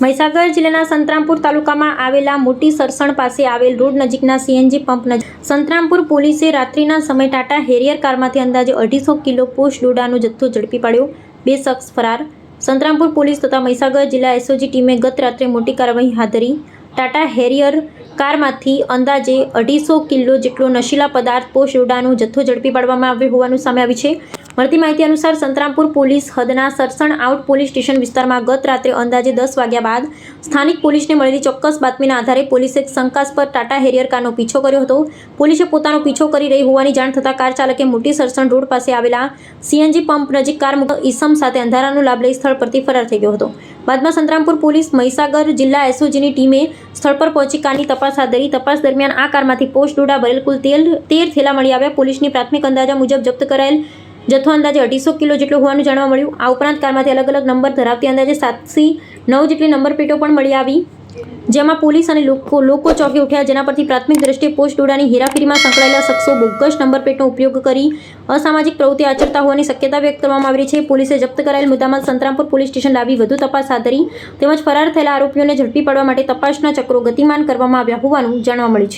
મહીસાગર જિલ્લાના સંતરામપુર તાલુકામાં આવેલા મોટી સરસણ પાસે આવેલ રોડ નજીકના સીએનજી પંપ નજીક સંતરામપુર પોલીસે રાત્રિના સમયે ટાટા હેરિયર કારમાંથી અંદાજે 250 કિલો પોષ ડોડાનો જથ્થો ઝડપી પાડ્યો. 2 શખ્સ ફરાર. સંતરામપુર પોલીસ તથા મહીસાગર જિલ્લા એસઓજી ટીમે ગત રાત્રે મોટી કાર્યવાહી હાથ ધરી. ટાટા હેરિયર કારમાંથી અંદાજે 250 કિલો જેટલો નશીલા પદાર્થ પોષ ડોડાનો જથ્થો ઝડપી પાડવામાં આવ્યો હોવાનું સામે આવ્યું છે. મળતી માહિતી અનુસાર સંતરામપુર પોલીસ હદના સરસણ આઉટ પોલીસ સ્ટેશન વિસ્તારમાં ગત રાત્રે અંદાજે 10 વાગ્યા બાદ સ્થાનિક પોલીસને મળેલી ચોક્કસ બાતમીના આધારે પોલીસે શંકાસ્પદ ટાટા હેરિયર કારનો પીછો કર્યો હતો. પોલીસે પોતાનો પીછો કરી રહી હોવાની જાણ થતાં કાર ચાલકે મોટી સરસણ રોડ પાસે આવેલા સીએનજી પંપ નજીક કાર મૂકી ઈસમ સાથે અંધારાનો લાભ લઈ સ્થળ પરથી ફરાર થઈ ગયો હતો. બાદમાં સંતરામપુર પોલીસ મહીસાગર જિલ્લા એસઓજીની ટીમે સ્થળ પર પહોંચી કારની તપાસ હાથ ધરી. તપાસ દરમિયાન આ કારમાંથી પોષ ડોડા ભરેલ કુલ 13 થેલા મળી આવ્યા. પોલીસની પ્રાથમિક અંદાજા મુજબ જપ્ત કરાયેલ જથ્થો અંદાજે 250 કિલો જેટલો હોવાનું જાણવા મળ્યું. આ ઉપરાંત કારમાંથી અલગ અલગ નંબર ધરાવતી અંદાજે 7 થી 9 જેટલી નંબર પ્લેટો પણ મળી આવી, જેમાં પોલીસ અને લોકો ચોંકી ઉઠ્યા. જેના પરથી પ્રાથમિક દ્રષ્ટિએ પોસ્ટ ડોડાની હેરાફેરીમાં સંકળાયેલા શખ્સો બોગસ નંબર પ્લેટનો ઉપયોગ કરી અસામાજિક પ્રવૃત્તિ આચરતા હોવાની શક્યતા વ્યક્ત કરવામાં આવી રહી છે. પોલીસે જપ્ત કરાયેલ મુદ્દામાલ સંતરામપુર પોલીસ સ્ટેશન લાવી વધુ તપાસ હાથ ધરી તેમજ ફરાર થયેલા આરોપીઓને ઝડપી પાડવા માટે તપાસના ચક્રો ગતિમાન કરવામાં આવ્યા હોવાનું જાણવા મળ્યું છે.